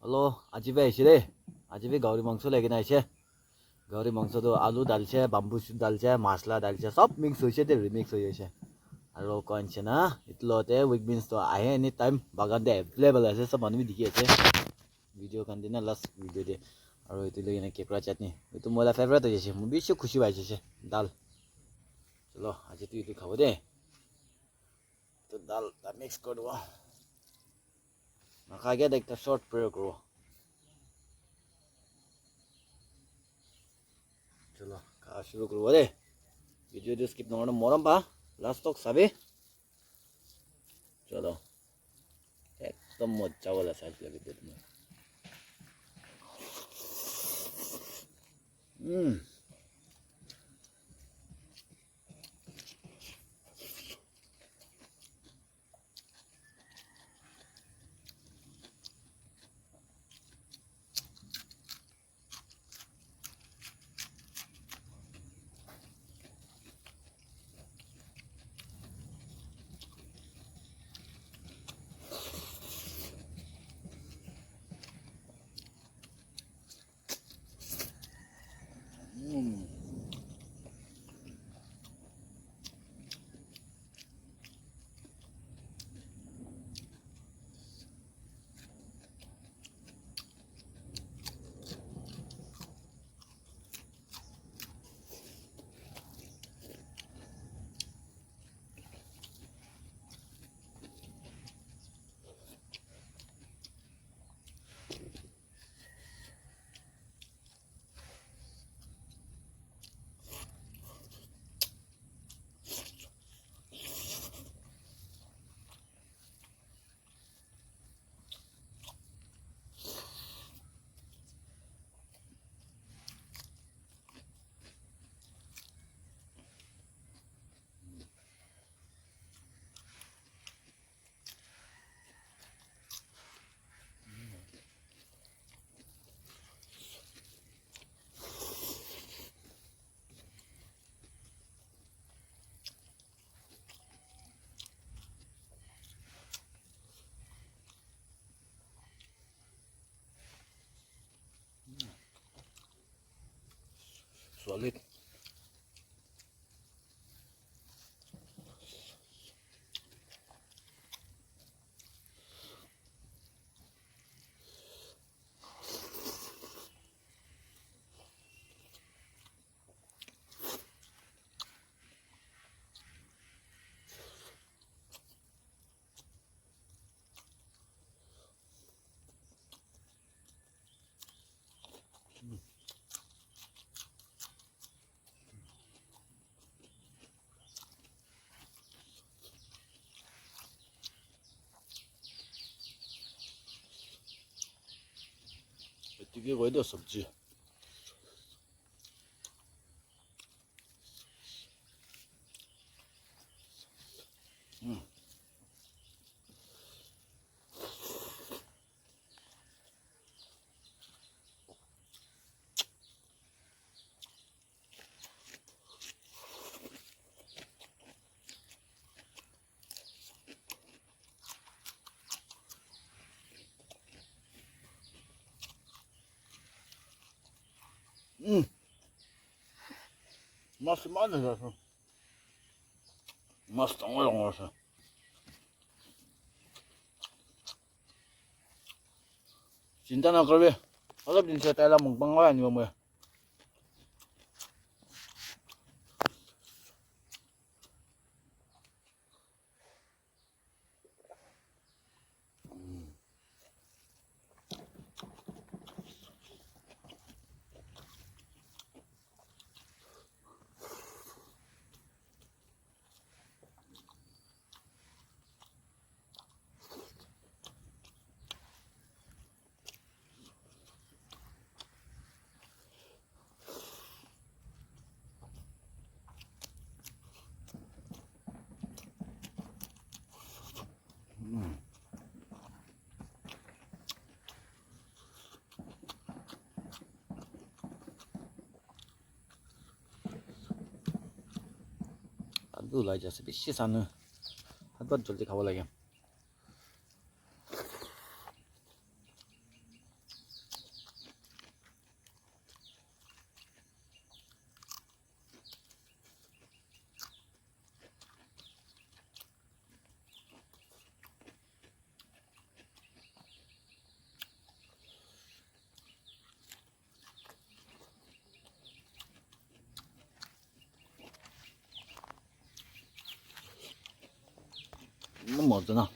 hello আজিবে আইছে রে আজিবে গাহৰি মাংস লৈ কিনে আহিছে গাহৰি মাংসটো আলু ডালছে বাম্বু শুট ডালছে মছলা ডালছে সব মিক্স হৈছে দে ৰিমিক্স হৈ গৈছে আৰু কইনছে না ইতলতে উইক বিনছটো আহে এনি টাইম বাগানতে এভেলেবল আছে সব মানুহ দেখি আছে ভিডিঅ' কান্দি না লাষ্ট ভিডিঅ' দিয়ে আৰু এইটো লৈ কিনে কেকৰা চাটনি এইটো মোৰ ফেভৰেট হৈ গৈছে মোৰ বেছি খুচি পাইছে ডাল চলো আজিতো এইটো খাব দে তো ডাল মিক্স কৰি দিব নাখাগে একটা শর্ট প্রয়োগ করবো চলো খাওয়া শুরু করবো রে ভিডিওটি স্কিপ নকরে মরম পা লাস্ট তক চাবি চলো একদম মজা বলে চাইছিলে ভিডিও তুমি solid এদিকে কই দাও সবজি মাছ ইমান আছে মাছ ডাঙৰ ডাঙৰ আছে চিন্তা নকৰিবি অলপ দিন পিছত তাইলৈ মুখবাং হৈ আনিব মই আলু ওলাই যাচ্ছে বেছি চানো হাতত জলদি খাব লাগে 먹었잖아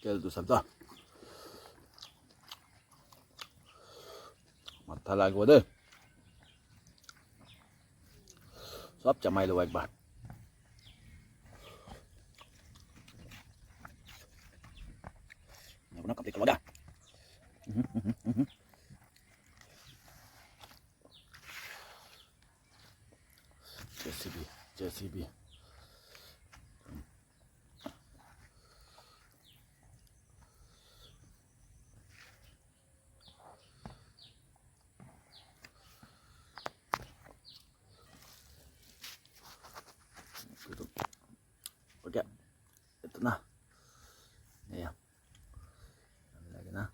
깰도 살다 mặt thà lại của đây shop chả may là vạch bạc nó cầm tay cái đó JCB oke itu nah ya lagi nah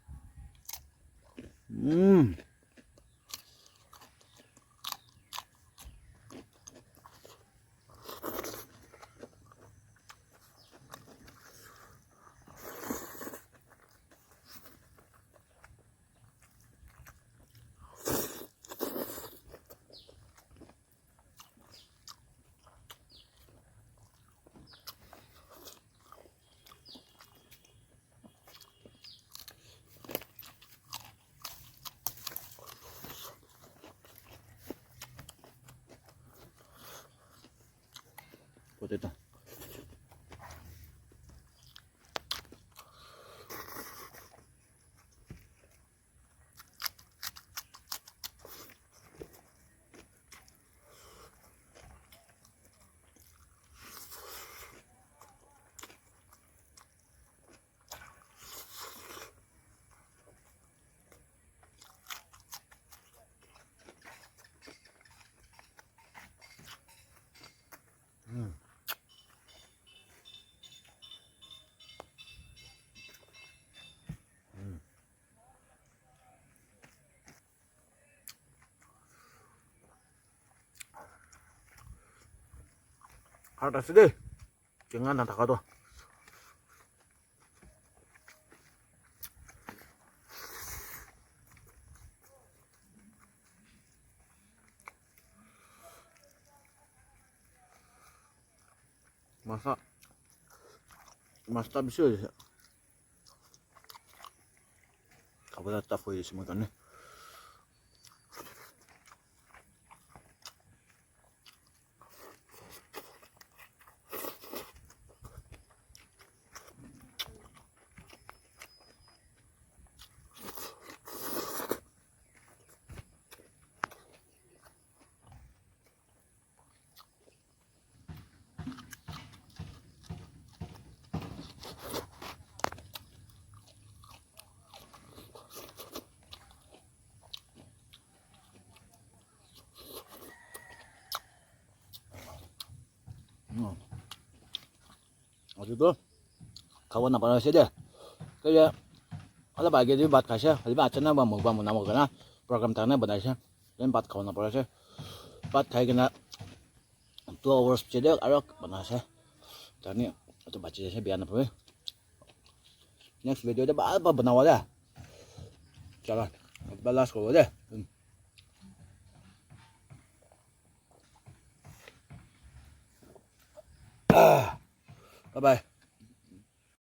potato harus deh jangan nanti kau tuh masa bisa ya kau tetap boleh semua kan nih waktu itu kawan apa nasi deh kayak ada bagi di bat kasih ada bacanya bang mau nama kena program tanah benar dan bat kawan apa nasi bat kayak kena 2 hours jadi arok benar sih tadi itu baca saya biar apa next video ada apa benar wala jalan balas kau deh bye bye